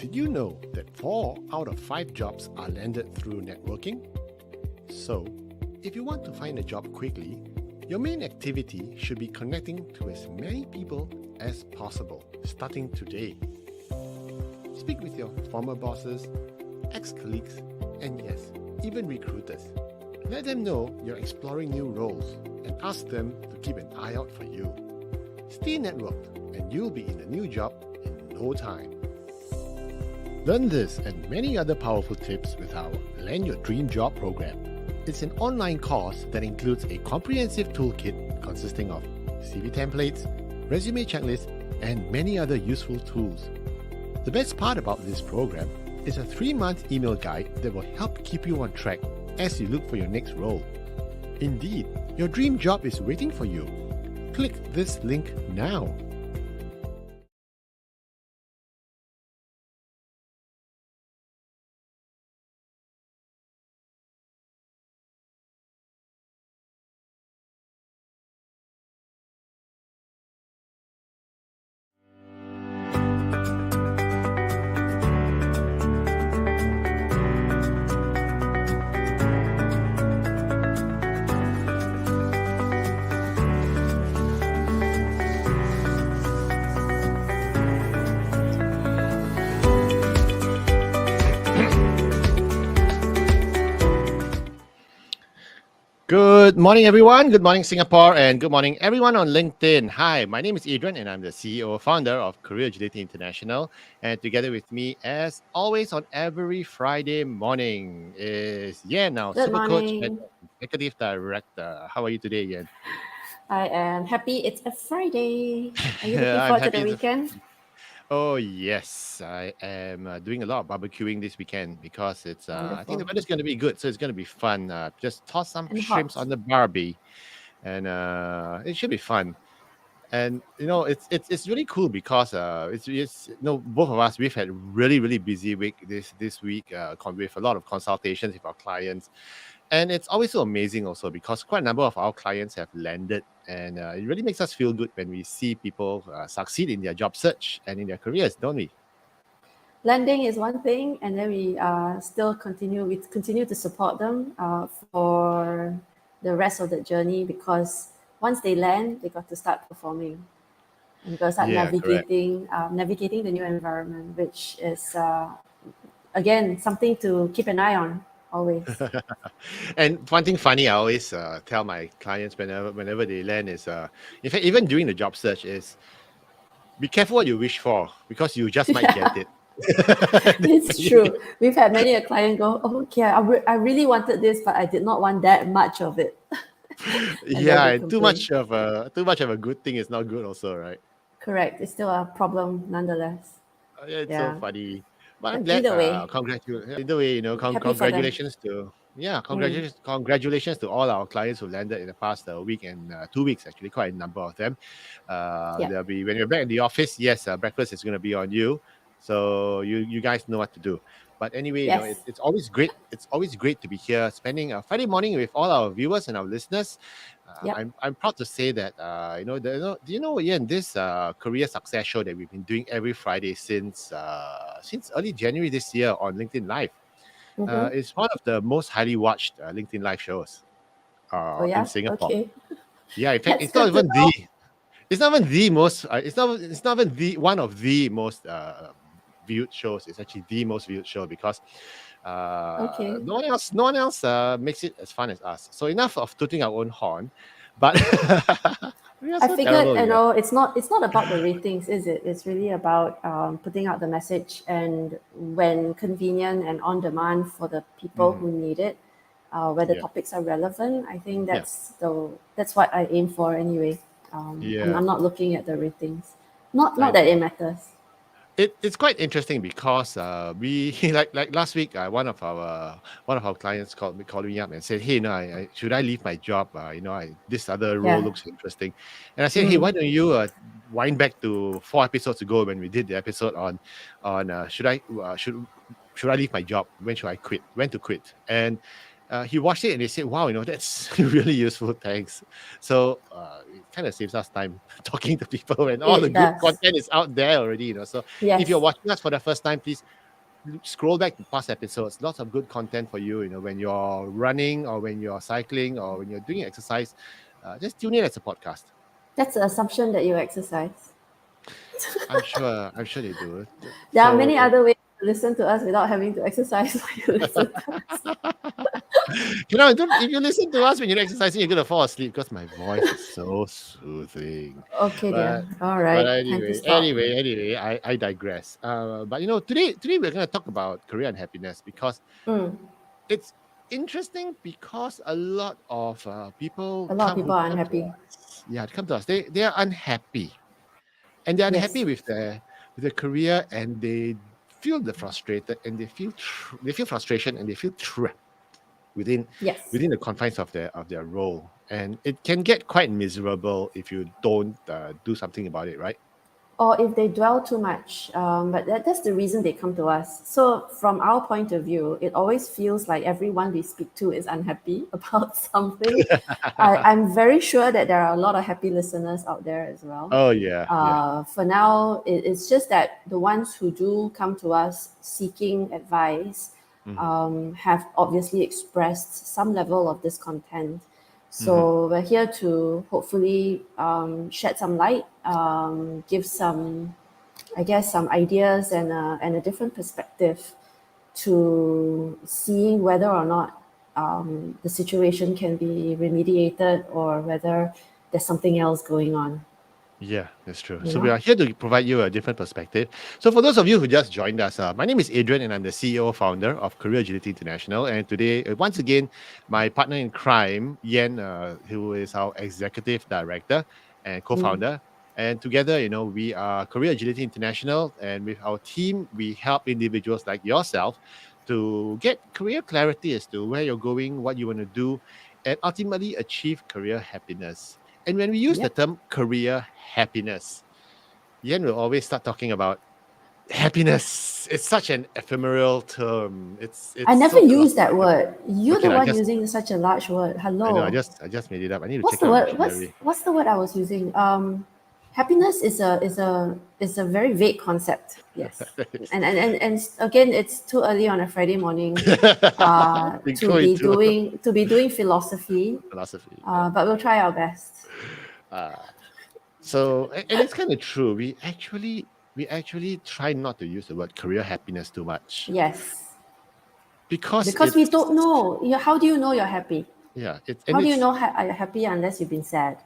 Did you know that 4 out of 5 jobs are landed through networking? So, if you want to find a job quickly, your main activity should be connecting to as many people as possible, starting today. Speak with your former bosses, ex-colleagues, and yes, even recruiters. Let them know you're exploring new roles and ask them to keep an eye out for you. Stay networked and you'll be in a new job in no time. Learn this and many other powerful tips with our Land Your Dream Job program. It's an online course that includes a comprehensive toolkit consisting of CV templates, resume checklists, and many other useful tools. The best part about this program is a 3-month email guide that will help keep you on track as you look for your next role. Indeed, your dream job is waiting for you. Click this link now. Good morning, everyone. Good morning, Singapore, and good morning, everyone on LinkedIn. Hi, my name is Adrian, and I'm the CEO and founder of Career Unhappiness International. And together with me, as always, on every Friday morning is Yen, our Good super coach and morning. executive director. How are you today, Yen? I am happy it's a Friday. Are you looking I'm forward to happy the it's weekend? Oh, yes. I am doing a lot of barbecuing this weekend because I think the Wonderful. weather's going to be good. So it's going to be fun. Just toss some And shrimps hot. on the barbie and it should be fun. And it's really cool because both of us, we've had really busy week this week with a lot of consultations with our clients, and it's always so amazing also because quite a number of our clients have landed, and it really makes us feel good when we see people succeed in their job search and in their careers, don't we? Landing is one thing, and then we continue to support them for the rest of the journey, because once they land, they got to start performing and got to start Yeah, correct. navigating the new environment, which is again something to keep an eye on always. And one thing funny I always tell my clients whenever they land is in fact, even during the job search, is be careful what you wish for because you just might get Yeah. it. It's true. We've had many a client go, oh, okay, I really wanted this, but I did not want that much of it. And then Yeah, they and complain. too much of a good thing is not good also, right? Correct. It's still a problem nonetheless. Yeah, it's so Yeah. funny. But I'm But glad. either way, Either way, happy for them. congratulations to Mm. congratulations to all our clients who landed in the past week and 2 weeks. Actually, quite a number of them. Yeah. There'll be when you're back in the office. Yes, breakfast is going to be on you, so you guys know what to do. But anyway, Yes. it's always great. It's always great to be here, spending a Friday morning with all our viewers and our listeners. Yep. I'm proud to say that do you know, Ian, this career success show that we've been doing every Friday since early January this year on LinkedIn Live. Mm-hmm. It's one of the most highly watched LinkedIn Live shows Oh in yeah. Singapore. Okay. Yeah, in fact, That's good to know. it's not even the most it's not even the one of the most viewed shows. It's actually the most viewed show because Okay. no one else makes it as fun as us. So enough of tooting our own horn, but we are I so figured, terrible, yeah. it's not about the ratings, is it? It's really about putting out the message, and when convenient and on demand for the people Mhm. who need it, where the Yeah, topics are relevant. I think yeah, that's what I aim for anyway. I'm yeah. not looking at the ratings. Not I that it matters. It's quite interesting because we like last week one of our clients called me up and said, hey, should I leave my job, this other role Yeah. looks interesting, and I said, hey, Mm. why don't you wind back to 4 episodes ago when we did the episode on should I leave my job, when to quit, and he watched it and he said, wow, that's really useful, thanks. So kind of saves us time talking to people when all the It good does. content is out there already, you know. So if you're Yes. watching us for the first time, please scroll back to past episodes. Lots of good content for you, you know, when you're running or when you're cycling or when you're doing exercise. Just tune in as a podcast. That's the assumption that you exercise. I'm sure they do. There are many So other ways to listen to us without having to exercise when you listen to us. you know, if you listen to us when you're exercising, you're gonna fall asleep because my voice is so soothing. Okay, But dear. All but right. Time to anyway, stop. I digress. But you know, today we're gonna talk about career and happiness because Mm. it's interesting because a lot of people A lot of people are come to unhappy. us. Yeah, they come to us. They are unhappy, and they're unhappy Yes. with their career, and they feel the frustrated, and they feel frustration, and they feel trapped within Yes. the confines of their role, and it can get quite miserable if you don't do something about it, right? Or if they dwell too much. But that's the reason they come to us. So, from our point of view, it always feels like everyone we speak to is unhappy about something. I'm very sure that there are a lot of happy listeners out there as well. Oh yeah. For now, it's just that the ones who do come to us seeking advice Hmm. have obviously expressed some level of discontent. Hmm. So we're here to hopefully shed some light, give some, I guess, some ideas and a different perspective to seeing whether or not the situation can be remediated or whether there's something else going on. Yeah, that's true. You So we know? are here to provide you a different perspective. So for those of you who just joined us, my name is Adrian, and I'm the CEO founder of Career Agility International. And today, once again, my partner in crime, Yen, who is our executive director and Mm. co-founder. And together, you know, we are Career Agility International, and with our team, we help individuals like yourself to get career clarity as to where you're going, what you want to do, and ultimately achieve career happiness. And when we use the Yep. term career happiness, Yen will always start talking about happiness. It's such an ephemeral term. I It's never so use that word. You're okay. the one using such a large word. I know. Hello. I just made it up. I need to What's check the out the word? dictionary. What's the word I was using? Happiness is a very vague concept. Yes, and again, it's too early on a Friday morning We go into to be doing philosophy. philosophy. Yeah. But we'll try our best. Uh, so and it's kind of true. We actually try not to use the word career happiness too much Yes, because because we it's don't know. How do you know you're happy? yeah. How do you know you're happy unless you've been sad?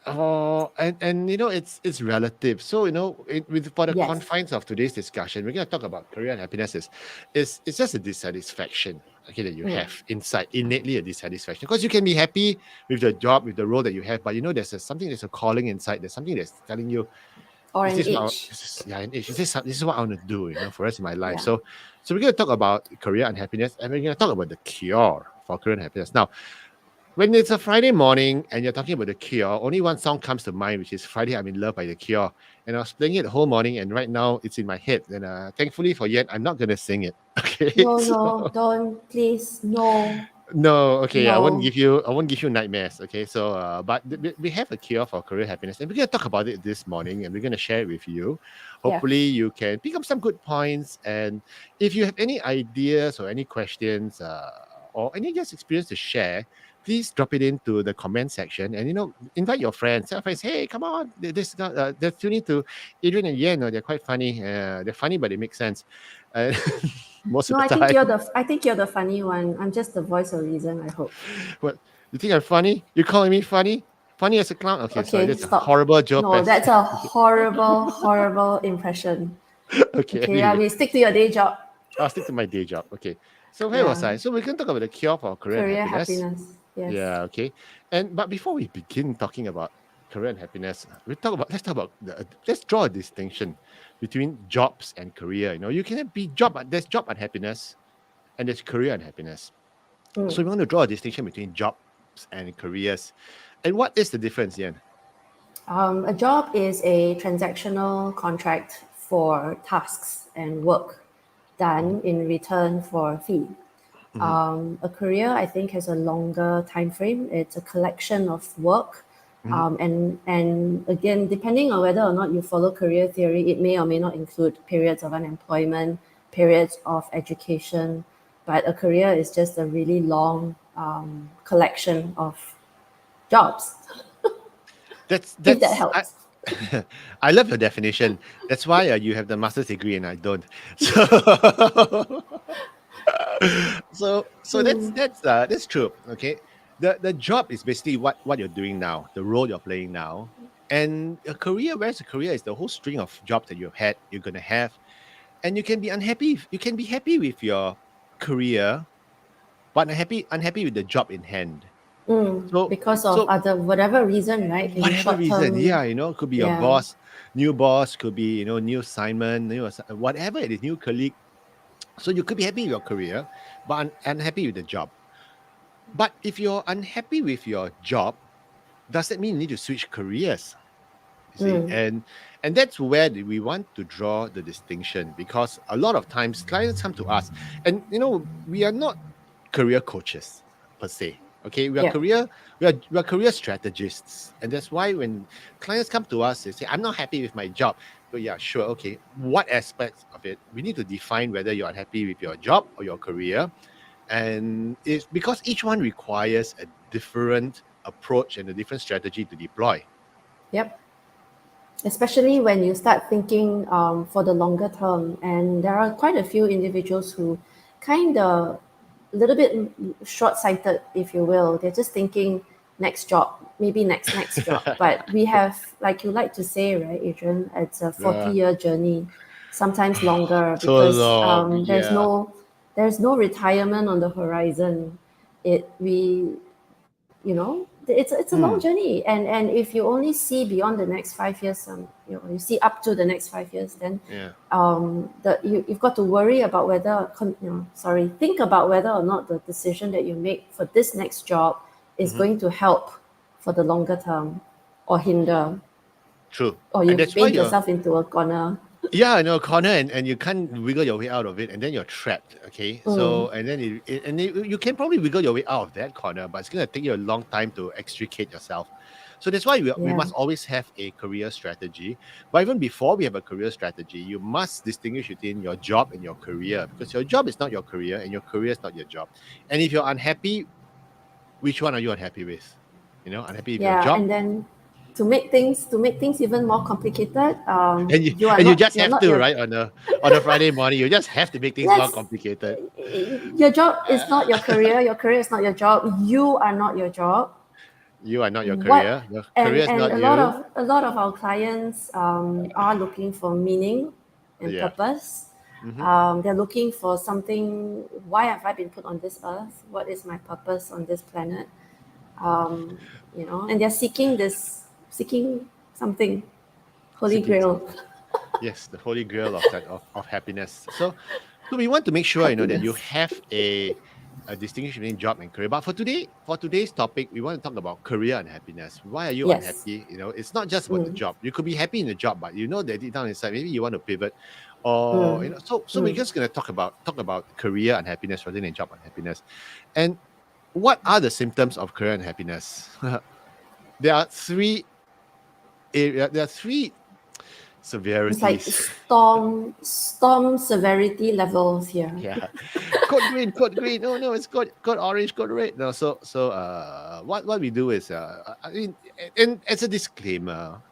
Oh, and you know it's relative. So you know, with for the Yes. confines of today's discussion, we're going to talk about career and happiness. Is it's just a dissatisfaction, okay, that you Mm. have inside innately a dissatisfaction because you can be happy with the job, with the role that you have, but you know something there's a calling inside. There's something that's telling you Or is an this what itch. yeah an age? This is what I want to do, you know, for the rest of my life. Yeah. So we're going to talk about career and happiness, and we're going to talk about the cure for career and happiness. Now, when it's a Friday morning and you're talking about the Cure, only one song comes to mind, which is Friday I'm in Love by the Cure. And I was playing it the whole morning, and right now it's in my head. And thankfully for Yen, I'm not going to sing it. Okay. No, So, no, don't, please, no, no, okay. no. I won't give you nightmares. Okay. So, but we have a cure for career happiness, and we're going to talk about it this morning, and we're going to share it with you. Yeah. Hopefully, you can pick up some good points. And if you have any ideas or any questions, or any just experience to share, please drop it into the comment section, and you know, invite your friends. Tell friends, hey, come on, they're tuning to Adrian and Yen. They're quite funny. They're funny, but it makes sense. Uh, most of No, the time. I think you're the funny one. I'm just the voice of reason, I hope. What? You think I'm funny? You're calling me funny? Funny as a clown? Okay, sorry, Okay, that's a stop. horrible joke. No, that's a horrible, horrible impression. Okay, Okay, I anyway, mean, stick to your day job. I'll stick to my day job. Okay, so where was Yeah, I? So we can talk about the cure for career and career happiness. happiness. Yes. Yeah, okay. But before we begin talking about career and happiness, let's draw a distinction between jobs and career. You know, you can be there's job unhappiness and there's career unhappiness. Mm. So we want to draw a distinction between jobs and careers. And what is the difference, Ian? A job is a transactional contract for tasks and work Mm-hmm. done in return for a fee. Mm-hmm. A career, I think, has a longer time frame. It's a collection of work And again, depending on whether or not you follow career theory, it may or may not include periods of unemployment, periods of education, but a career is just a really long collection of jobs. If that That's helps. I love your definition. That's why you have the master's degree and I don't. So so that's true. Okay, the job is basically what you're doing now, the role you're playing now, and a career. Whereas a career is the whole string of jobs that you've had, you're gonna have, and you can be unhappy. You can be happy with your career, but unhappy with the job in hand. So Because of so other whatever reason, right? Can be whatever short reason, term. yeah, could be your Yeah. new boss, could be new assignment, whatever it is, new colleague. So you could be happy with your career, but unhappy with the job. But if you're unhappy with your job, does that mean you need to switch careers? You see, and that's where we want to draw the distinction, because a lot of times clients come to us, and we are not career coaches per se. Okay, Yeah. we are career strategists, and that's why when clients come to us, they say, "I'm not happy with my job." So yeah, sure, okay. What aspects of it? We need to define whether you're unhappy with your job or your career, and it's because each one requires a different approach and a different strategy to deploy. Yep. Especially when you start thinking for the longer term. And there are quite a few individuals who kind of a little bit short-sighted, if you will. They're just thinking next job, maybe next job. But we have, like you like to say, right, Adrian, it's a 40-year journey, sometimes longer, So because long, there's yeah. no retirement on the horizon. It's a long journey, and if you only see beyond the next 5 years, you see up to the next 5 years, then Yeah. you've got to worry about think about whether or not the decision that you make for this next job is going to help for the longer term or hinder, True. or And you that's why paint yourself into a corner. yeah, corner, and you can't wiggle your way out of it, and then you're trapped. Okay, so and then you can probably wiggle your way out of that corner, but it's gonna take you a long time to extricate yourself. So that's why we Yeah. must always have a career strategy. But even before we have a career strategy, you must distinguish between your job and your career, because your job is not your career and your career is not your job. And if you're unhappy, which one are you unhappy with? Unhappy with your Yeah, job, and then to make things even more complicated, and you you are and you not just you're have not to, your right, on a Friday morning, you just have to make things more yes complicated. your job is not your career is not your job, you are not your job. You are not your What career. Your career is and not you. a lot of our clients are looking for meaning and Yeah. purpose. Mm-hmm. They're looking for something. Why have I been put on this earth? What is my purpose on this planet? um, and they're seeking something, holy Seeking grail. something. Yes, the holy grail of happiness. So we want to make sure that you Happiness. have a distinction between job and career. But for today's topic, we want to talk about career and happiness. Why are you Yes. unhappy? It's not just about the job. You could be happy in the job, but that deep down inside, maybe you want to pivot, or So we're just gonna talk about career unhappiness rather than job unhappiness. And what are the symptoms of career unhappiness? There are three It's like severities. storm severity levels here. Yeah. Code green. Oh no, it's code orange, code red. No, what we do is I mean, and as a disclaimer,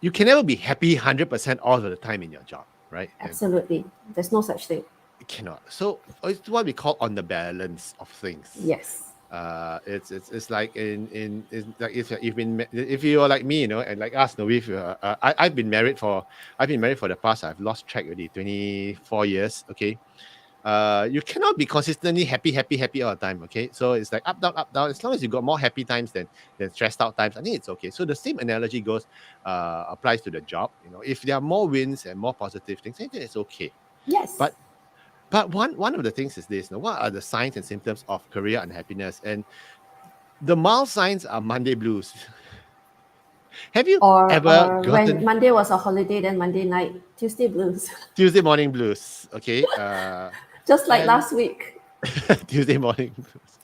you can never be happy 100% all of the time in your job, right? And Absolutely. There's no such thing. it cannot. So it's what we call on the balance of things. Yes. It's like like if you're like me, and like us, I've been married for the past, I've lost track already, 24 years. Okay. You cannot be consistently happy all the time. Okay. So it's like up, down, up, down. As long as you got more happy times than stressed out times, I think it's okay. So the same analogy applies to the job. If there are more wins and more positive things, I think it's okay. Yes. But one of the things is this: what are the signs and symptoms of career unhappiness? And the mild signs are Monday blues. Have you ever Or when gotten Monday was a holiday, then Monday night, Tuesday blues. Tuesday morning blues? Okay, Just like and last week. Tuesday morning blues.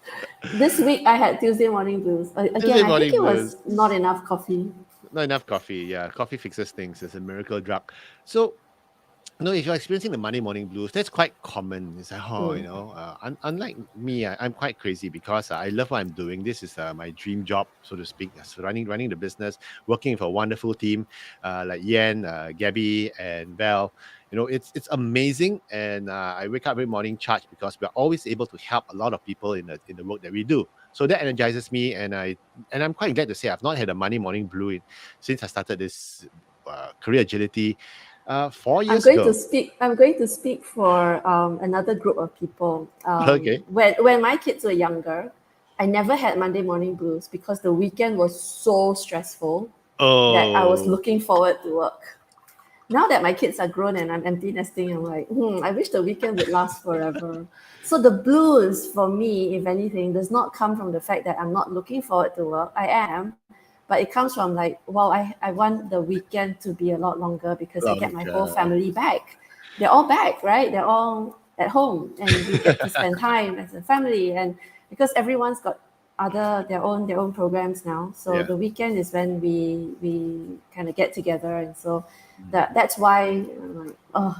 This week I had Tuesday morning blues. Again, Tuesday I think morning it was blues. not enough coffee. Not enough coffee. Yeah, coffee fixes things. It's a miracle drug. So, if you're experiencing the Monday morning blues, that's quite common. It's like, Mm. unlike me, I'm quite crazy because I love what I'm doing. This is my dream job, so to speak. So running the business, working with a wonderful team like Yen, Gabby, and Val. It's amazing, and I wake up every morning charged because we're always able to help a lot of people in the work that we do. So that energizes me, and I'm quite glad to say I've not had a Monday morning blue since I started this career agility 4 years ago. I'm going to speak for another group of people. Okay. When my kids were younger, I never had Monday morning blues because the weekend was so stressful that I was Oh, looking forward to work. Now that my kids are grown and I'm empty nesting, I'm like, I wish the weekend would last forever. So the blues for me, if anything, does not come from the fact that I'm not looking forward to work. I am, but it comes from like, well, I want the weekend to be a lot longer because I get my whole longer. family back. They're all back, right? They're all at home and we get to spend time as a family. And because everyone's got their own programs now. So Yeah. the weekend is when we kind of get together. And so that's why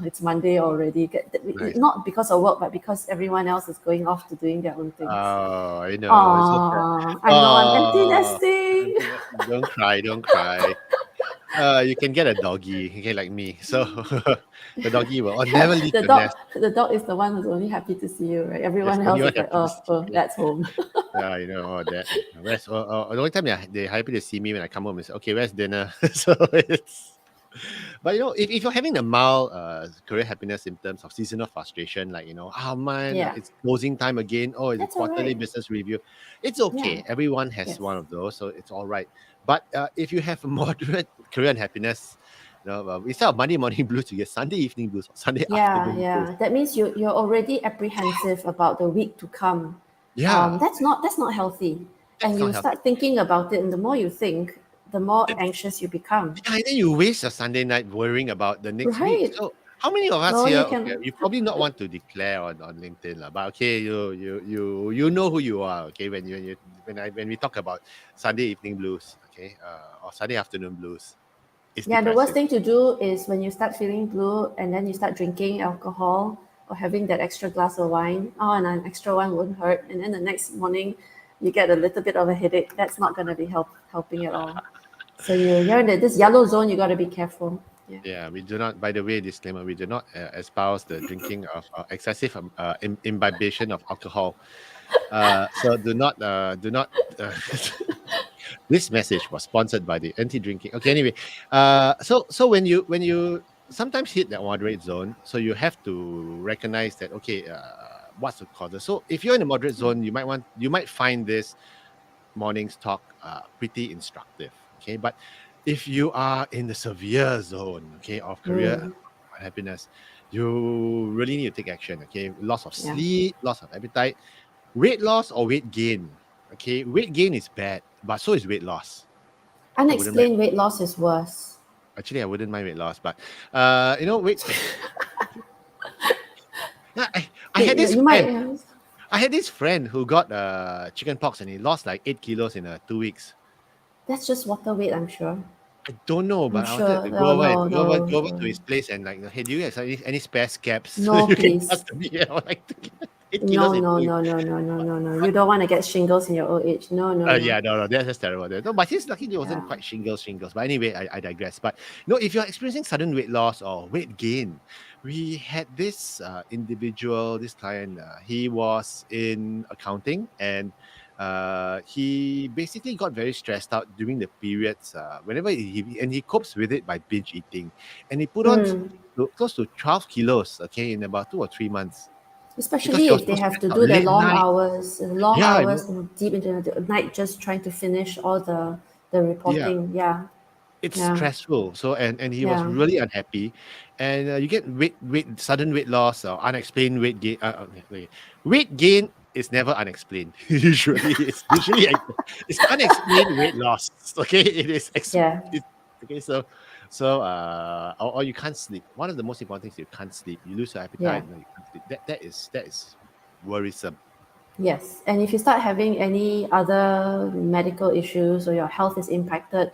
it's Monday already. Nice. Not because of work, but because everyone else is going off to doing their own things. Oh, I know. It's so sad. I know I'm empty Oh, nesting. don't cry, don't cry. You can get a doggy, okay, like me. So the doggy will never leave the your dog nest. the dog is the one who's only happy to see you, right? Yes, Everyone else only one is like, happy to see you. that's home. Yeah, that. The only time they're happy to see me when I come home is okay. Where's dinner? So it's. But if you're having a mild career happiness symptoms of seasonal frustration, like oh man, Yeah, it's closing time again. Oh, it's a that's all quarterly right. business review. It's Yeah, okay. Everyone has yes. one of those, so it's all right. But if you have a moderate career unhappiness, instead of Monday morning blues, you get Sunday evening blues or Sunday Yeah, afternoon blues. yeah. That means you're already apprehensive about the week to come. Yeah, That's not healthy. that's And not you healthy. start thinking about it, and the more you think, the more anxious you become. Yeah, and then you waste a Sunday night worrying about the next week. Right. So how many of us No, here? you Okay, can. you probably not want to declare on LinkedIn, lah, but okay, you know who you are. Okay, when we talk about Sunday evening blues, okay, or Sunday afternoon blues, it's Yeah, the worst depressive. thing to do is when you start feeling blue and then you start drinking alcohol or having that extra glass of wine. Oh, and an extra one won't hurt. And then the next morning, you get a little bit of a headache. That's not going to be helping at all. So you're in this yellow zone. You got to be careful. Yeah. Yeah, we do not. By the way, disclaimer: we do not espouse the drinking of excessive imbibation of alcohol. So do not. Uh, This message was sponsored by the anti-drinking. Okay, anyway, so when you sometimes hit that moderate zone, so you have to recognize that okay, what's the cause? So if you're in the moderate zone, you might find this morning's talk pretty instructive. Okay, but if you are in the severe zone, okay, of career Mm, happiness, you really need to take action. Okay, loss of yeah. sleep, loss of appetite, weight loss or weight gain. Okay, weight gain is bad, but so is weight loss. I wouldn't mind. Unexplained weight loss is worse. Actually, I wouldn't mind weight loss, but wait. I had this You friend. might. I had this friend who got chicken pox and he lost like 8 kilos in 2 weeks. That's just water weight, I'm sure. I don't know, I'm but I wanted sure. to No, no, go over to no. his place and like, hey, do you have any spare scabs so No, you can pass please. to me? I would like to get 8 kilos No, in no, 2 weeks. no, no, no, no, no, no. You don't want to get shingles in your old age. No, no, no. Yeah, no, that's terrible. No, but his luckily it wasn't Yeah. quite shingles. But anyway, I digress. But if you're experiencing sudden weight loss or weight gain, we had this individual, this client. He was in accounting and he basically got very stressed out during the periods. Whenever he copes with it by binge eating, and he put on Mm. close to 12 kilos. Okay, in about 2 or 3 months because Especially he was if so they have stressed to out. do the Late night, long yeah, hours deep into the night, just trying to finish all the yeah. reporting. Yeah, It's yeah, stressful. So and he was yeah. really unhappy, and you get sudden weight loss or unexplained weight gain. Weight gain is never unexplained. It's unexplained weight loss. Okay, Yeah. okay. Or you can't sleep. One of the most important things, you can't sleep. You lose your Yeah. appetite. No, you can't sleep. That is worrisome. Yes, and if you start having any other medical issues or your health is impacted,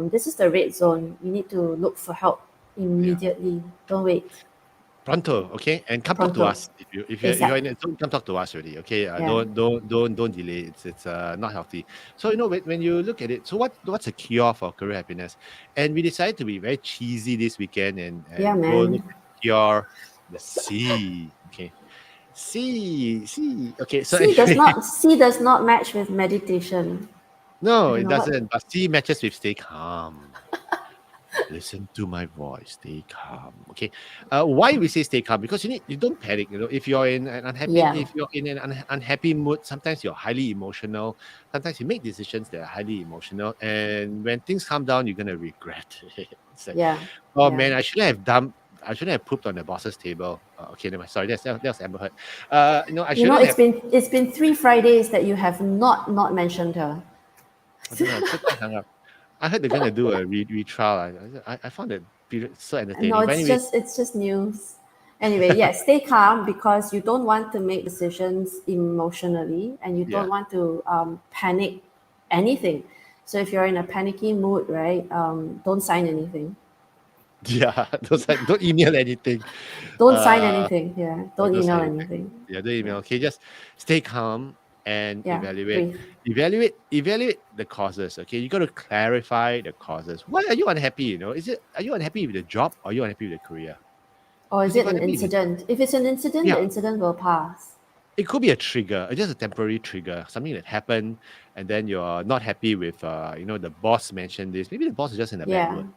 this is the red zone. You need to look for help Yeah. immediately. Don't wait. Pronto, okay, and come talk to Pronto. us if you're ASAP. in it. Don't come talk to us already, okay? Yeah. Don't delay. It's not healthy. So when you look at it, so what's a cure for career happiness? And we decided to be very cheesy this weekend Yeah, and go look man. at cure the C. Okay, C. Okay, so anyway, C does not match with meditation. I no, don't it know what. doesn't. But C matches with stay calm. Listen to my voice. Stay calm. Okay. Why we say stay calm? Because you don't panic. If you're in an Yeah. unhappy mood, sometimes you're highly emotional. Sometimes you make decisions that are highly emotional, and when things calm down, you're gonna regret it. It's like, Yeah. oh Yeah. man, I shouldn't have pooped on the boss's table. Okay, never mind. Sorry, that's Amber Heard. I You know, shouldn't have. it's been 3 Fridays that you have not mentioned her. I don't know. I'm so hung up. I heard they're gonna do a retrial. I found that period so No, entertaining. But anyway, it's just news. Anyway, yes, stay calm because you don't want to make decisions emotionally and you yeah. don't want to panic anything. So if you're in a panicky mood, right, don't sign anything. Yeah, don't email anything. Don't sign Uh, anything. Yeah, don't don't email say anything. anything. Yeah, don't email. Yeah, Okay, just stay calm and yeah, evaluate. breathe. Evaluate the causes. Okay, you got to clarify the causes. Why are you unhappy? Are you unhappy with the job or are you unhappy with the career? Or Because is if it you're an unhappy with, incident? If it's an incident, yeah, the incident will pass. it could be a trigger, just a temporary trigger, something that happened, and then you're not happy with, the boss mentioned this. Maybe the boss is just in a bad Yeah, mood.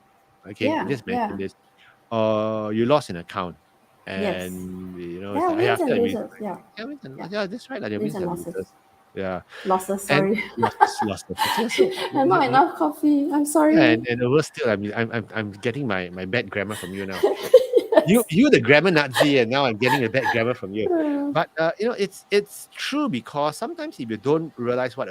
Okay, they yeah, just yeah. mentioned this. You lost an account, Yes. and it's Yeah, like, yeah, I wins feel and like losers. Yeah, yeah, yeah. yeah, that's right, like the Wins wins and and losses. losers, yeah, Losses, and sorry. losses. Okay, so And not enough coffee. I'm yeah, sorry. and the worst still, I mean, I'm getting my bad grammar from you now. You the grammar Nazi, and now I'm getting a bad grammar from you. But it's true because sometimes if you don't realize what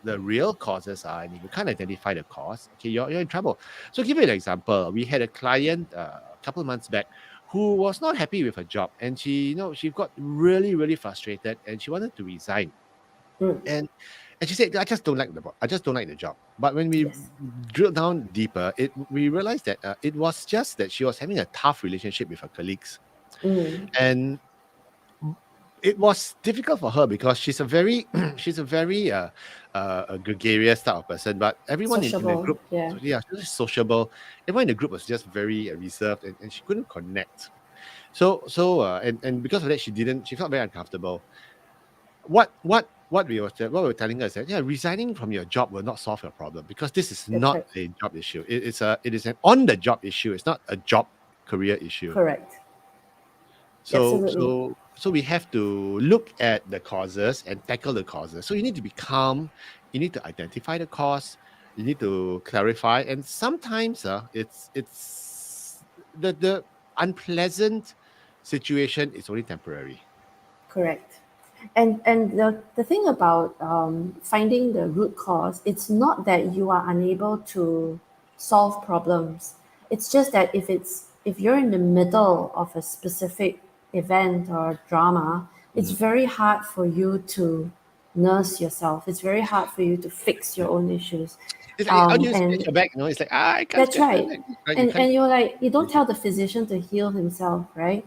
the real causes are, and if you can't identify the cause, okay, you're in trouble. So give you an example. We had a client a couple of months back who was not happy with her job, and she got really really frustrated, and she wanted to resign. Mm, And she said, I just don't like the job. But when we yes. drilled down deeper, we realized that it was just that she was having a tough relationship with her colleagues, Mm, and it was difficult for her because she's a very she's a very a gregarious type of person. But everyone in the sociable. group, Yeah. so yeah, she was sociable. Everyone in the group was just very reserved, and she couldn't connect. And because of that, she felt very uncomfortable. What we were telling her is that, yeah, resigning from your job will not solve your problem because this is That's not right. a job issue. It is an on the job issue. It's not a job career issue. Correct. So Absolutely. so so we have to look at the causes and tackle the causes. So you need to be calm. You need to identify the cause. You need to clarify. And sometimes it's the unpleasant situation is only temporary. Correct. And the thing about finding the root cause, it's not that you are unable to solve problems. It's just that if you're in the middle of a specific event or drama, it's Mhm. very hard for you to nurse yourself. It's very hard for you to fix Yeah. your own issues. It's like, how do you scratch And your back? It's like, I can't that's scratch my right. back. Right? You can't. And you're like, you don't tell the physician to heal himself, right?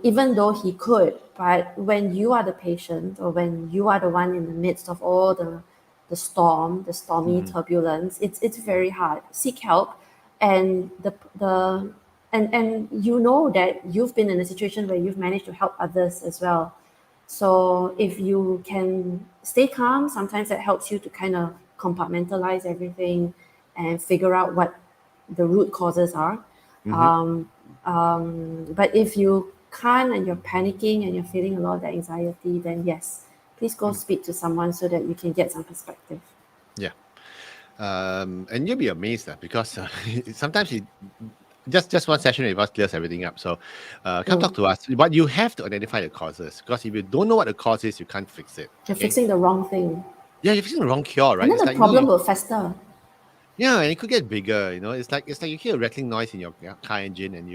Even though he could, but when you are the patient or when you are the one in the midst of all the stormy Mhm. turbulence, it's very hard. Seek help, and the and you know that you've been in a situation where you've managed to help others as well. So if you can stay calm, sometimes that helps you to kind of compartmentalize everything and figure out what the root causes are. Mhm. But if you can't and you're panicking and you're feeling a lot of that anxiety, then yes, please go Mhm. speak to someone so that you can get some perspective. Yeah. And you'll be amazed because sometimes just one session with us clears everything up. So come talk Mm. to us. But you have to identify the causes because if you don't know what the cause is, you can't fix it. You're Okay. fixing the wrong thing. Yeah, you're fixing the wrong cure, And right? then It's the like, problem will fester. yeah, and it could get bigger. It's like you hear a rattling noise in your car engine, and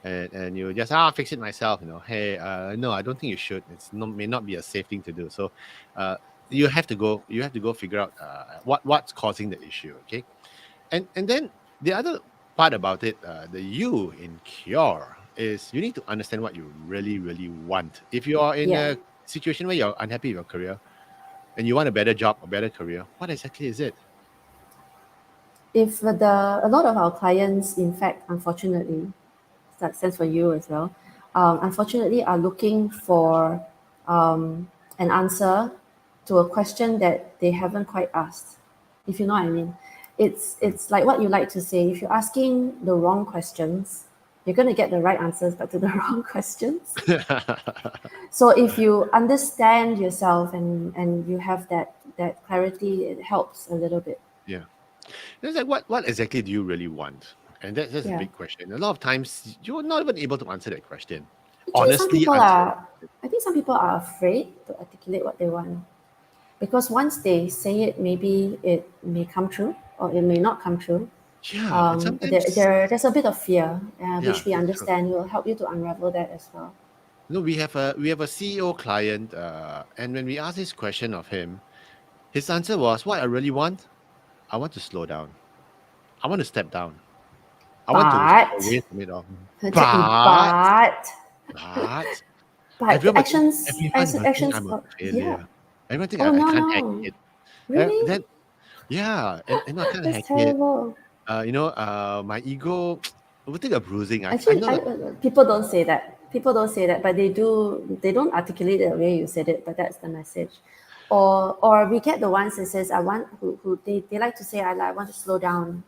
and you just fix it myself. Hey, no, I don't think you should. May not be a safe thing to do. So, uh, you have to go figure out what's causing the issue. Okay, and then the other part about it, the you in cure is you need to understand what you really really want. If you are in Yeah. a situation where you're unhappy with your career and you want a better job, a better career, what exactly is it? If a lot of our clients, in fact, unfortunately, that stands for you as well, unfortunately, are looking for an answer to a question that they haven't quite asked, if you know what I mean. It's like what you like to say. If you're asking the wrong questions, you're going to get the right answers, but to the wrong questions. So if you understand yourself and you have that clarity, it helps a little bit. Yeah. It's like what exactly do you really want? And that's a Yeah. big question. A lot of times you're not even able to answer that question. Actually, Honestly answer that question. I think some people are afraid to articulate what they want because once they say it, maybe it may come true or it may not come true. Yeah, and sometimes There's a bit of fear, yeah, which we that's true. understand will help you to unravel that as well. We have a CEO client, and when we asked this question of him, his answer was, "What I really want, I want to slow down. I want to step down. I want to step But, away from it all. But, but, but, the everyone will think actions, I'm a yeah. failure. Everyone think Oh, I no, can't hack no. it. Really? Then yeah, and I can't That's hack it. terrible. My ego will take a bruising. I'm Actually, not a people don't say that. People don't say that, but they do. They don't articulate it the way you said it, but that's the message. Or we get the ones that says, "I want," who they like to say, I want to slow down."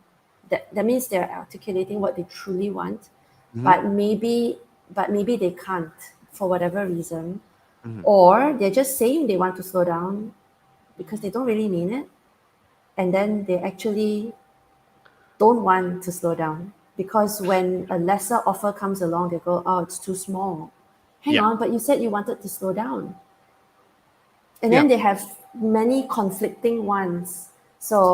That means they're articulating what they truly want, Mhm, but maybe they can't for whatever reason, mhm. or they're just saying they want to slow down because they don't really mean it, and then they actually don't want to slow down because when a lesser offer comes along, they go, "Oh, it's too small." Hang Yeah, on, but you said you wanted to slow down. And yeah, then they have many conflicting ones.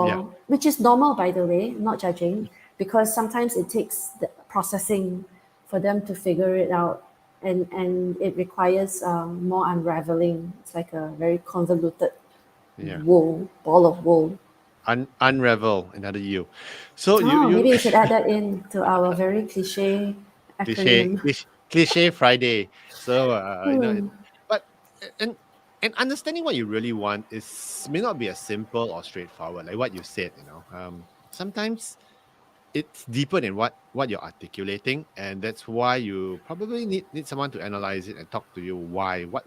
yeah, So, which is normal, by the way, not judging, because sometimes it takes the processing for them to figure it out. And it requires more unraveling. It's like a very convoluted yeah. ball of wool. Unravel another you. So Oh, you maybe we should add that in to our very cliche cliche, acronym. cliche Friday. So Hmm. but and and understanding what you really want is may not be as simple or straightforward, like what you said. Sometimes it's deeper than what you're articulating, and that's why you probably need someone to analyze it and talk to you why what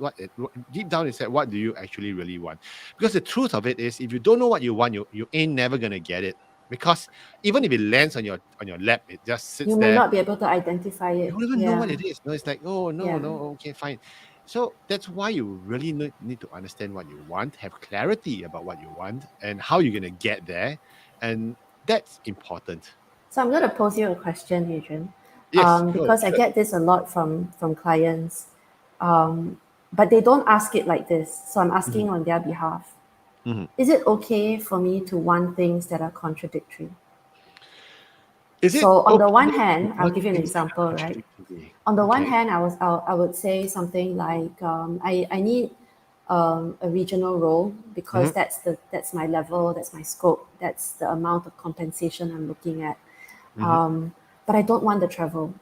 deep down inside, what do you actually really want? Because the truth of it is, if you don't know what you want, you ain't never gonna get it, because even if it lands on your lap, it just You sits may there. not be able to identify You it. don't even know what Yeah. it is. No, it's like, oh no, Yeah. no, okay, fine. So that's why you really need to understand what you want, have clarity about what you want and how you're gonna get there, and that's important. So I'm going to pose you a question, Adrian, Yes, go. because I Sure. get this a lot from clients, but they don't ask it like this. So I'm Mhm, asking on their behalf. mhm. Is it okay for me to want things that are contradictory? Is it So on the one okay to hand, I'll want give you an things that are example, right? contradictory? On the one Okay. hand, I would say something like I need a regional role because Mhm, that's my level, that's my scope, that's the amount of compensation I'm looking at. mhm. But I don't want the travel.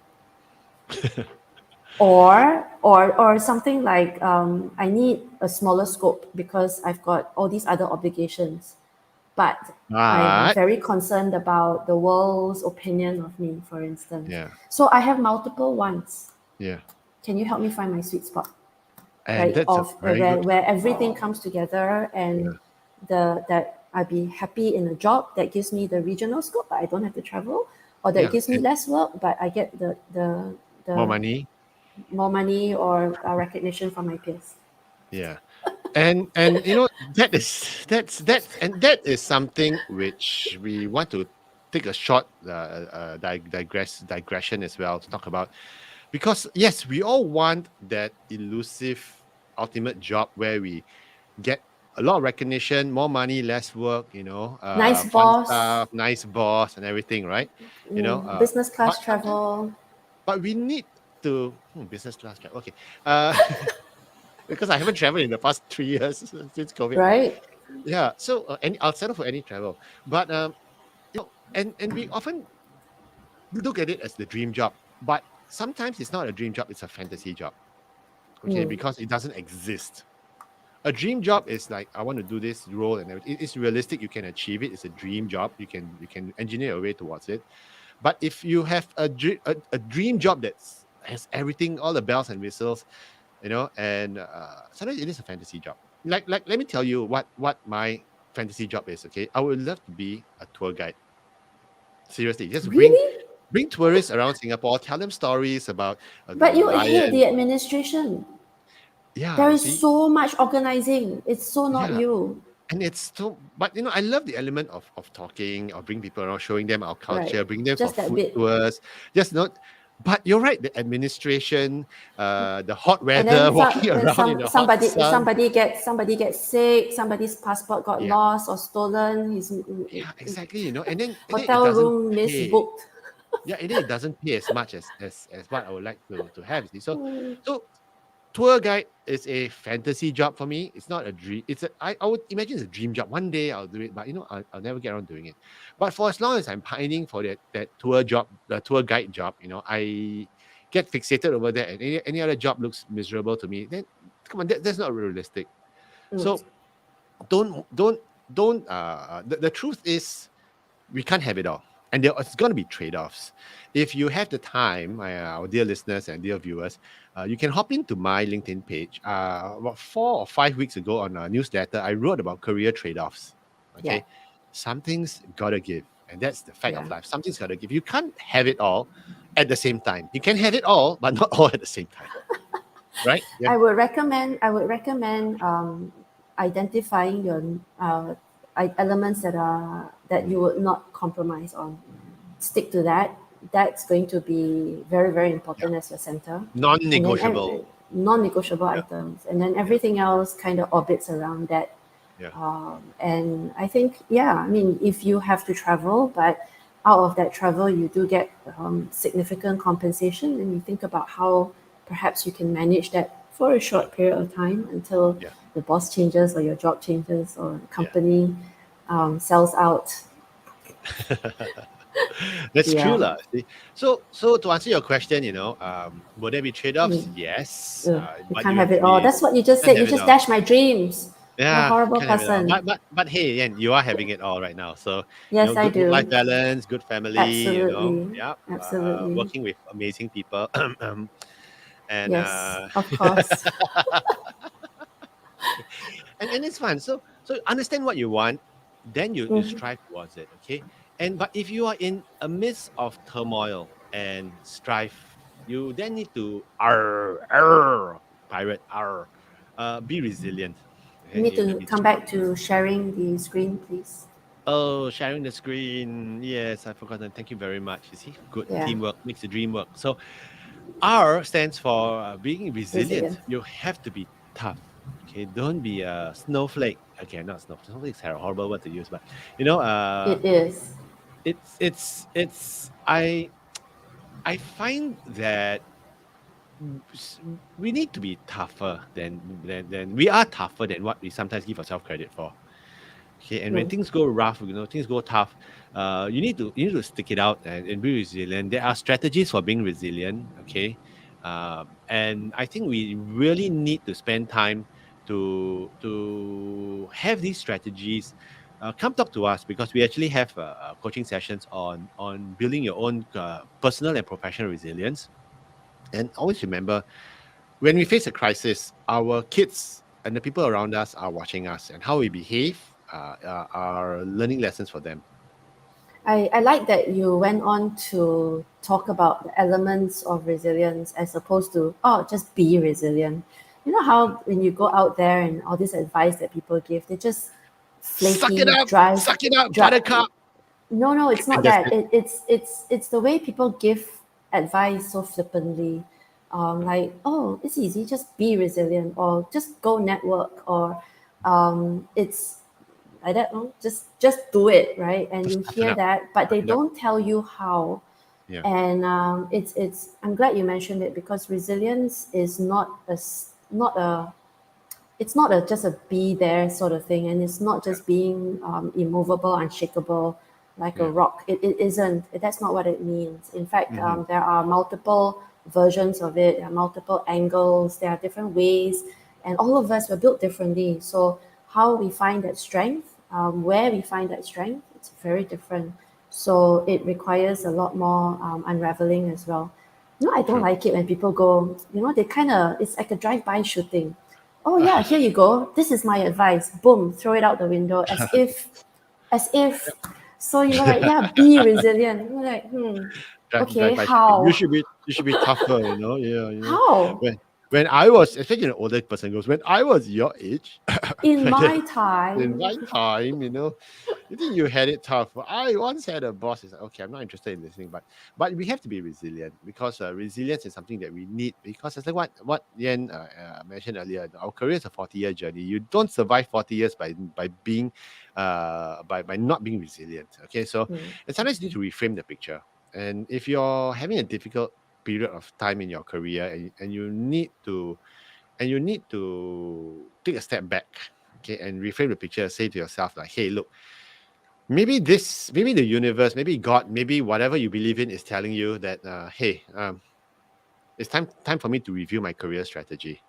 Or something like I need a smaller scope because I've got all these other obligations. But I'm But very concerned about the world's opinion of me, for instance. yeah, So I have multiple wants. yeah. Can you help me find my sweet spot? And Right? that's a Of very good where everything comes together yeah, and the that I'd be happy in a job that gives me the regional scope, but I don't have to travel, or that yeah, gives me and less work, but I get more the money. more money or recognition from my peers. Yeah. And that is something which we want to take a short digression as well to talk about, because yes, we all want that elusive ultimate job where we get a lot of recognition, more money, less work, Nice fun boss, stuff, nice boss and everything, right? business But class sometimes travel. But we need to business class travel. Okay, uh, because I haven't traveled in the past 3 years since COVID. Right? Yeah, so I'll settle for any travel. But and we often look at it as the dream job, but sometimes it's not a dream job; it's a fantasy job. Okay, Mm. because it doesn't exist. A dream job is like I want to do this role and everything. It's realistic. You can achieve it. It's a dream job. You can engineer your way towards it. But if you have a dream job that has everything, all the bells and whistles, and sometimes it is a fantasy job. Like let me tell you what my fantasy job is. Okay, I would love to be a tour guide. Seriously, just Really? bring tourists around Singapore, tell them stories about But the you hate lion. the administration. Yeah, There you is see, so much organizing. It's so not yeah. you. And it's so, but I love the element of talking or bring people around, showing them our Right. culture, bring them for Just that food bit. tours, just not. But you're right, the administration, the hot And then weather, walking around in the hot sun. somebody gets sick, somebody's passport got Yeah, lost or stolen, his yeah, exactly. And then it hotel doesn't room pay. misbooked. Yeah, and then it doesn't pay as much as what I would like to have. You see. So Mm. so tour guide is a fantasy job for me. It's not a dream. I would imagine it's a dream job. One day I'll do it, but I'll never get around doing it. But for as long as I'm pining for that tour job, the tour guide job, I get fixated over that, and any other job looks miserable to me. Then come on, that's not realistic. Mm. So don't don't don't. The truth is we can't have it all. And there's going to be trade offs. If you have the time, our dear listeners and dear viewers, you can hop into my LinkedIn page. About 4 or 5 weeks ago on a newsletter, I wrote about career trade offs. Yeah, Okay. Something's got to give. And that's the fact yeah. of life. Something's got to give. You can't have it all at the same time. You can have it all, but not all at the same time. Right? Yeah. I would recommend identifying your elements that you would not compromise on. Stick to that. That's going to be very, very Yeah. important as your center. Non And then negotiable. non-negotiable Yeah. items, and then Yeah. everything else kind of orbits around that. Yeah. And I think, yeah, I mean, if you have to travel, but out of that travel, you do get significant compensation, and you think about how perhaps you can manage that for a Yeah. short period of time until Yeah. the boss changes or your job changes or the Yeah. company sells out. That's true, Yeah. lah. See, so to answer your question, will there be trade-offs? Mm. Yes, Ugh, you but can't you have have to it all. be That's what you just can't said. You have it just all. dashed my dreams. You're a Yeah, horrible can't have it all. person. But hey, Yen, you are having it all right now. So Yes, I good work-life do. balance, good family. Absolutely. Yeah, Absolutely. working with amazing people, and Yes, of course. and it's fun. So understand what you want, then you Mhm. strive towards it. Okay. But if you are in a midst of turmoil and strife, you then need to pirate be resilient. You Okay, need you need to to be come strong. back to sharing the screen, please. Oh, sharing the screen. Yes, I forgot that. Thank you very much. You see, good Yeah, teamwork makes the dream work. So R stands for being resilient. resilient. You have to be tough. Okay, don't be a snowflake. Okay, not snowflake. Snowflake is a horrible word to use, but you know, uh, It is. it's I find that s- we need to be tougher than we are tougher than what we sometimes give ourselves credit for. Okay, and when Mm. things go rough, things go tough, you need to stick it out and be resilient. There are strategies for being resilient. Okay, and I think we really need to spend time to have these strategies. Come talk to us because we actually have coaching sessions on building your own personal and professional resilience. And always remember, when we face a crisis, our kids and the people around us are watching us, and how we behave are learning lessons for them. I like that you went on to talk about the elements of resilience as opposed to, oh, just be resilient. You know how when you go out there and all this advice that people give, they're just flaky, Suck it up, dry. buttercup. No, no, it's not And that's that. it. It's the way people give advice so flippantly. Like, oh, it's easy, just be resilient, or just go network, or it's I don't know, just do it, right? And Just you toughen hear up. that, but they Toughen up. don't tell you how. Yeah. And I'm glad you mentioned it, because resilience is not a it's not just a be there sort of thing, and it's not Yeah. just being immovable, unshakable like a Yeah. rock. It isn't. That's not what it means. In fact, Mm-hmm. there are multiple versions of it. There are multiple angles. There are different ways, and all of us were built differently. So how we find that strength, where we find that strength, it's very different. So it requires a lot more unraveling as well. I don't True. like it when people go, they kind of, it's like a drive-by shooting. Oh yeah, here you go. This is my advice. Boom, throw it out the window as if, so like, yeah, be resilient. You're like, okay, Drive by shooting. how? You should be tougher, you know. Yeah, you know. How? When I was, especially an older person goes, when I was your age, In when my in my time, time, you know, you think you had it tough. I once had a boss who's like, okay, I'm not interested in listening, but we have to be resilient, because resilience is something that we need, because it's like what Yen mentioned earlier. Our career is a 40-year journey. You don't survive 40 years by being by not being resilient. Okay, so mm, and sometimes you need to reframe the picture. And if you're having a difficult period of time in your career, and you need to take a step back, okay, and reframe the picture, say to yourself like, hey, look, maybe the universe, maybe God, maybe whatever you believe in is telling you that, hey, it's time for me to review my career strategy.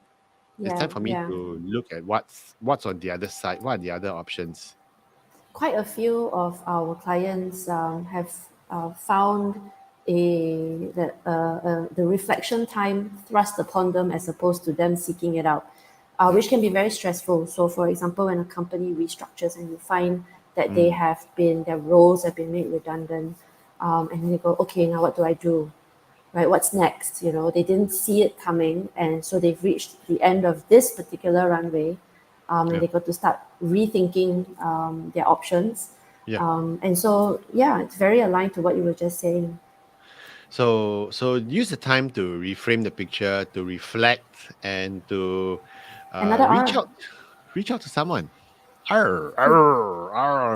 It's yeah, time for me yeah. to look at what's on the other side. What are the other options? Quite a few of our clients have found the reflection time thrust upon them as opposed to them seeking it out, which can be very stressful. So, for example, when a company restructures and you find that Mm, their roles have been made redundant, and they go, okay, now what do I do? Right? What's next? They didn't see it coming, and so they've reached the end of this particular runway, and yeah, they got to start rethinking their options. yeah. And so, yeah, it's very aligned to what you were just saying. So use the time to reframe the picture, to reflect, and to Another reach R, out, to someone.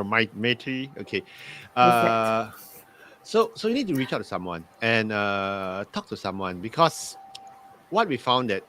My matey. Okay. reflect. Uh, so you need to reach out to someone and talk to someone, because what we found that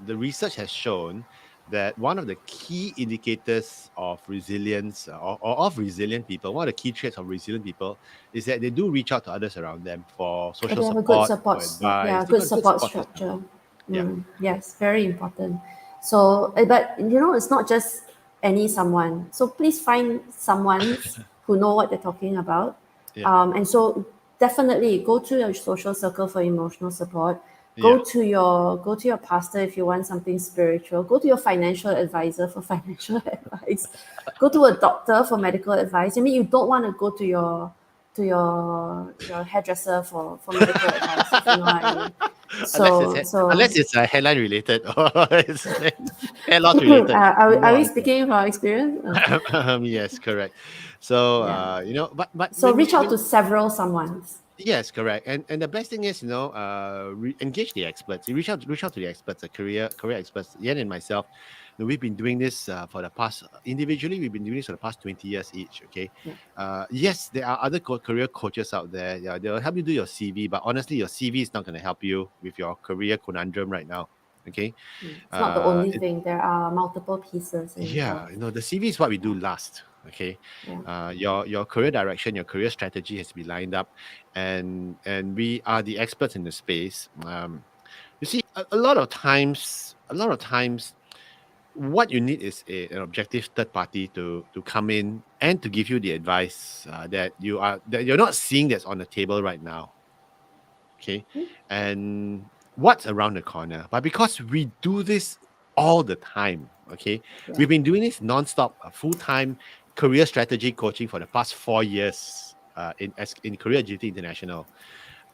the research has shown that one of the key indicators of resilience, or of resilient people, one of the key traits of resilient people is that they do reach out to others around them for social They have a good support, for support, advice. yeah, They've good got a good support support system. structure. Yeah. Yes, very important. So, but it's not just any someone. So please find someone who know what they're talking about. Yeah. And so definitely go to your social circle for emotional support. Yeah. Go to your pastor if you want something spiritual. Go to your financial advisor for financial advice. Go to a doctor for medical advice. I mean, you don't want to go to your hairdresser for medical advice, if you know what I mean. unless it's So so hairline related, or it's hair loss related. are No we answer. speaking from our experience? Yes, correct. So Yeah. but So when reach out when to several someones. yes, correct. And the best thing is, engage the experts. You reach out to the experts, the career experts. Yen and myself, we've been doing this for the past individually. We've been doing this for the past 20 years each. Okay. Yeah. Yes, there are other career coaches out there. Yeah, they'll help you do your CV, but honestly, your CV is not going to help you with your career conundrum right now. Okay. It's not the only It, thing. There are multiple pieces yeah, involved. the CV is what we do Yeah. last. Okay, Yeah. your career direction, your career strategy has to be lined up, and we are the experts in the space. You see, a lot of times, what you need is an objective third party to come in and to give you the advice that you're not seeing that's on the table right now. Okay, and what's around the corner. But because we do this all the time, okay, Yeah. we've been doing this nonstop, full time career strategy coaching for the past 4 years in Career Agility International.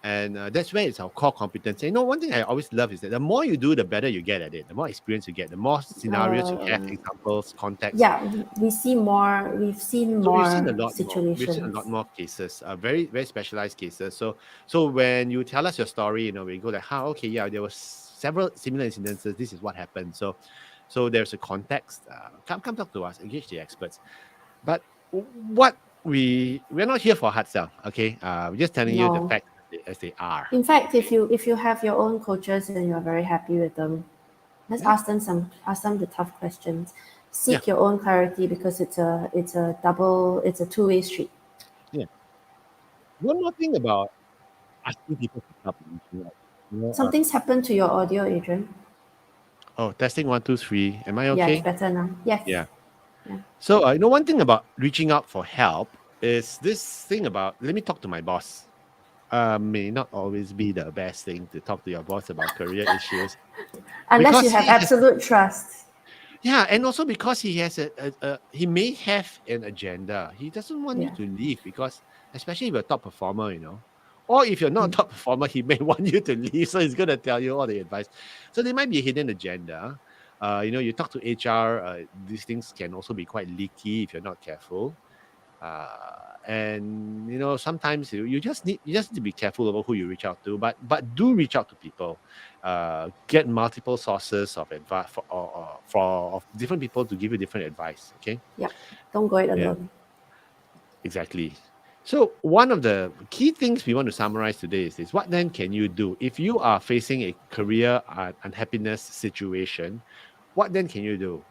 And that's where it's our core competence. And one thing I always love is that the more you do, the better you get at it. The more experience you get, the more scenarios you have, Uh, examples, context. yeah. We see more. We've seen So we've seen a more lot more. We've seen a lot situations. more cases, very very specialized cases. So when you tell us your story, we go like, how okay, yeah, there was several similar incidences. This is what happened. So there's a context. Come talk to us. Engage the experts. But what we're not here for hard sell. Okay, we're just telling you the No. fact. as they are. In fact, if you have your own coaches and you're very happy with them, let's ask them the tough questions. Seek your own clarity, because it's a two-way street. Yeah. One more thing about asking people for help. Something's happened to your audio, Adrian. Testing 1, 2, 3. Am I Yeah, okay? it's better now. Yes. Yeah. Yeah. So, one thing about reaching out for help is this thing about, let me talk to my boss. May not always be the best thing to talk to your boss about career issues. Unless Because you have absolute trust. Yeah, and also because he has he may have an agenda. He doesn't want you to leave because, especially if you're a top performer, or if you're not a top performer, he may want you to leave. So he's gonna tell you all the advice. So there might be a hidden agenda. You talk to HR. These things can also be quite leaky if you're not careful. And sometimes you just need to be careful about who you reach out to, but do reach out to people. Get multiple sources of advice of different people to give you different advice. Okay. Yeah. Don't go it alone. Exactly. So one of the key things we want to summarize today is this: what then can you do if you are facing a career unhappiness situation? What then can you do?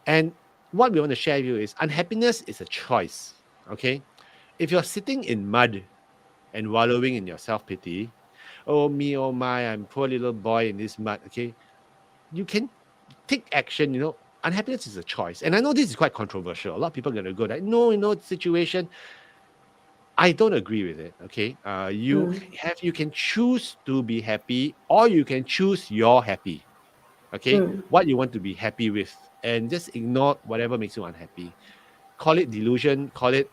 And what we want to share with you is unhappiness is a choice. Okay. If you're sitting in mud and wallowing in your self-pity, oh me, oh my, I'm poor little boy in this mud, okay, you can take action. Unhappiness is a choice. And I know this is quite controversial. A lot of people are going to go that, no, situation. I don't agree with it, okay? You can choose to be happy, or you can choose you're happy, okay? What you want to be happy with, and just ignore whatever makes you unhappy. Call it delusion, call it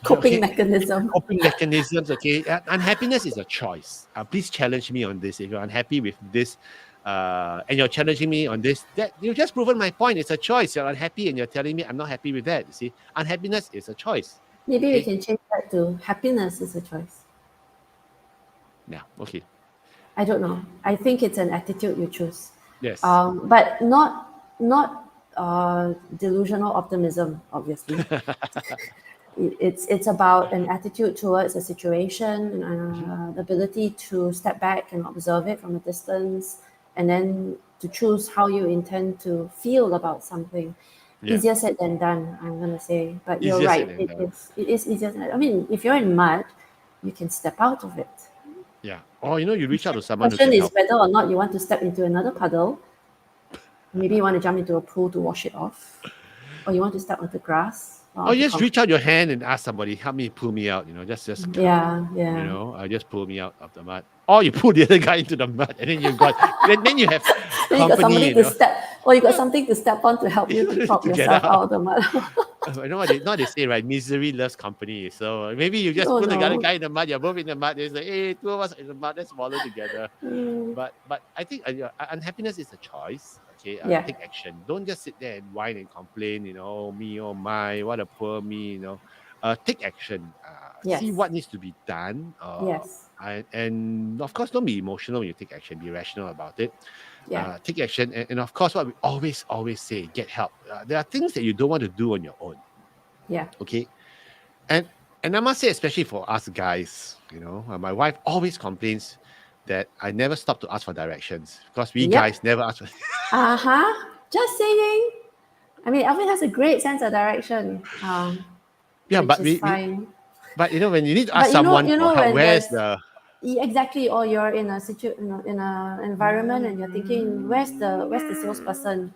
coping mechanism. Coping mechanisms, okay? Unhappiness is a choice. Please challenge me on this. If you're unhappy with this, and you're challenging me on this, that you've just proven my point. It's a choice. You're unhappy and you're telling me I'm not happy with that. You see, unhappiness is a choice. Maybe we can change that to happiness is a choice. Yeah, okay. I don't know. I think it's an attitude you choose. Yes. But not delusional optimism, obviously. It's about an attitude towards a situation, the ability to step back and observe it from a distance, and then to choose how you intend to feel about something. Easier said than done, I'm gonna say. But you're right. It is easier than, I mean, if you're in mud, you can step out of it. Yeah. Or you reach out to someone who can help. The question is whether or not you want to step into another puddle. Maybe you want to jump into a pool to wash it off, or you want to step on the grass. Or just reach out your hand and ask somebody, help me pull me out. Just yeah. Just pull me out of the mud. Or you pull the other guy into the mud, and then you got then you have then company. You got somebody to step, or you got something to step on to help you to prop yourself out of the mud. I know what they say, right? Misery loves company. So maybe you just put the other guy in the mud. You're both in the mud. It's like, hey, two of us in the mud. Let's wallow together. But I think unhappiness is a choice. Okay, take action. Don't just sit there and whine and complain. Me, oh my, what a poor me. Take action. See what needs to be done. And of course, don't be emotional when you take action. Be rational about it. Take action. And of course, what we always say, get help. There are things that you don't want to do on your own. Yeah. Okay. And I must say, especially for us guys, my wife always complains that I never stop to ask for directions because we guys never ask for. Just saying. I mean, Alvin has a great sense of direction. But when you need to ask someone for help, where's the exactly, or you're in a in a environment and you're thinking, where's the salesperson?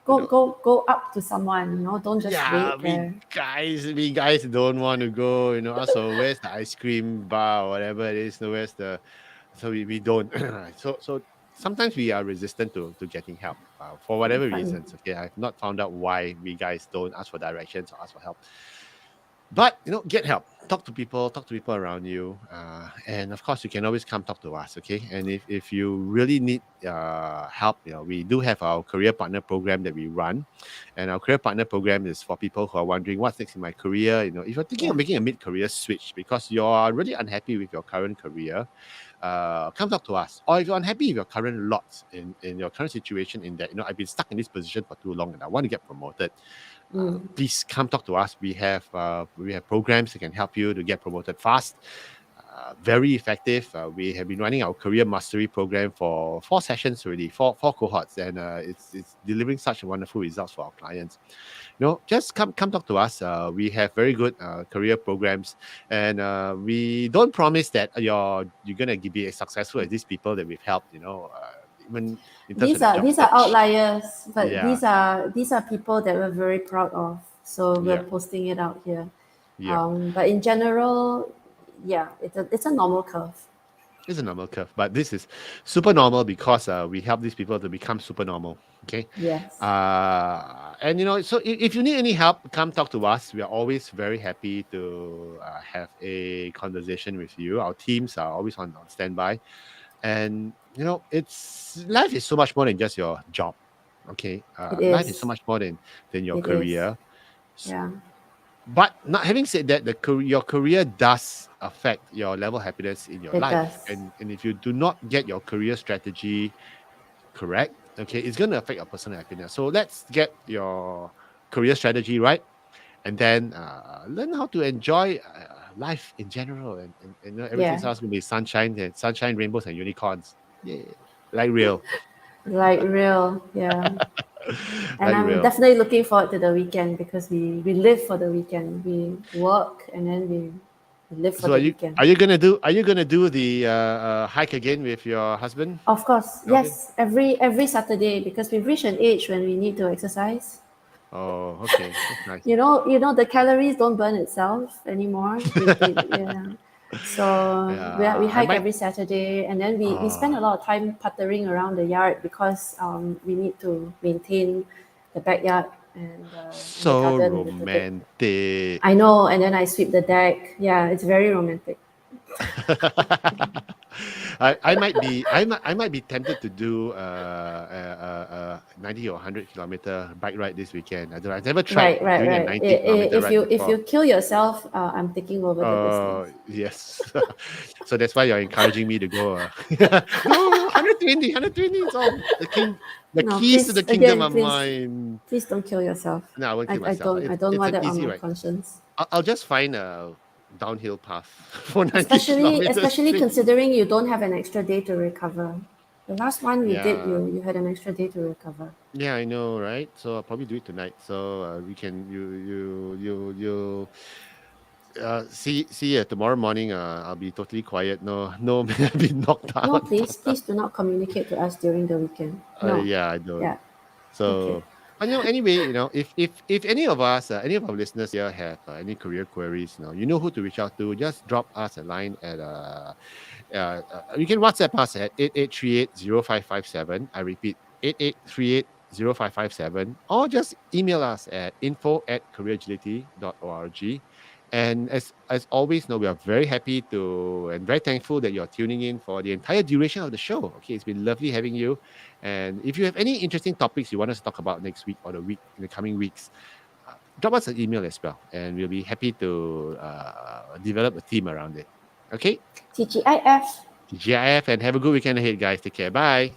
Go up to someone. Don't just wait there. We guys don't want to go. So where's the ice cream bar or whatever it is? So we don't. so sometimes we are resistant to getting help for whatever reasons. Okay, I've not found out why we guys don't ask for directions or ask for help. But get help. Talk to people around you, and of course you can always come talk to us. Okay, and if you really need help, we do have our career partner program that we run, and our career partner program is for people who are wondering what's next in my career. If you're thinking of making a mid-career switch because you're really unhappy with your current career, come talk to us. Or if you're unhappy with your current lot in your current situation, in that I've been stuck in this position for too long and I want to get promoted. Please come talk to us. We have programs that can help you to get promoted fast. very effective. We have been running our career mastery program for 4 sessions already, four cohorts, and it's delivering such wonderful results for our clients. Just come talk to us. We have very good career programs, and we don't promise that you're gonna be as successful as these people that we've helped. Even in terms of the job These are search. outliers, but Yeah. these are people that we're very proud of. So we're Yeah. posting it out here. Yeah. But in general, yeah, it's a normal curve. It's a normal curve, but this is super normal because we help these people to become super normal. Okay. Yes. And so if you need any help, come talk to us. We are always very happy to have a conversation with you. Our teams are always on standby. And it's life is so much more than just your job. Okay. It Life is so is. much more than your It is. career. Yeah. But not having said that, your career does affect your level of happiness in your It life. does. And if you do not get your career strategy correct, okay, it's going to affect your personal happiness. So let's get your career strategy right, and then learn how to enjoy life in general. And everything Yeah. else will be sunshine, rainbows, and unicorns. Yeah, like real. Like real. Yeah. And Like I'm real. definitely looking forward to the weekend because we live for the weekend. We work and then we live for So the weekend. are you gonna do the hike again with your husband, Of course, Alvin? yes, every Saturday because we've reached an age when we need to exercise. Oh, okay, that's nice. The calories don't burn itself anymore. Yeah. So we Yeah, I hike might. every Saturday, and then we spend Oh, a lot of time puttering around the yard because we need to maintain the backyard and the so garden a little bit. romantic. I know, and then I sweep the deck. Yeah, it's very romantic. I might be tempted to do a 90 or 100 kilometer bike ride this weekend. I don't know. I've never tried Right, doing a right. 90 kilometer If ride you before. kill yourself, I'm taking over the business. Yes. So that's why you're encouraging me to go. No, 120. It's all the No, keys to the please, kingdom again, are please, mine. please don't kill yourself. No, I won't kill myself. I It's don't it's want an that on easy my ride. conscience. I'll just find a downhill path for 90 kilometers Especially straight. considering you don't have an extra day to recover. The last one you did, Yeah. you had an extra day to recover. Yeah, I know, right? So I'll probably do it tonight. So we can you see you tomorrow morning. I'll be totally quiet. No, I'll be knocked No, out. please do not communicate to us during the weekend. No. Yeah, I don't. Yeah. Okay. So, but anyway, if any of us, any of our listeners here have any career queries, you know who to reach out to. Just drop us a line at you can WhatsApp us at 88380557. I repeat, 88380557, or just email us at info@careeragility.org. And as always, we are very happy to and very thankful that you're tuning in for the entire duration of the show. Okay, it's been lovely having you. And if you have any interesting topics you want us to talk about next week or in the coming weeks, drop us an email as well, and we'll be happy to develop a theme around it. Okay, TGIF. TGIF, and have a good weekend ahead, guys. Take care. Bye.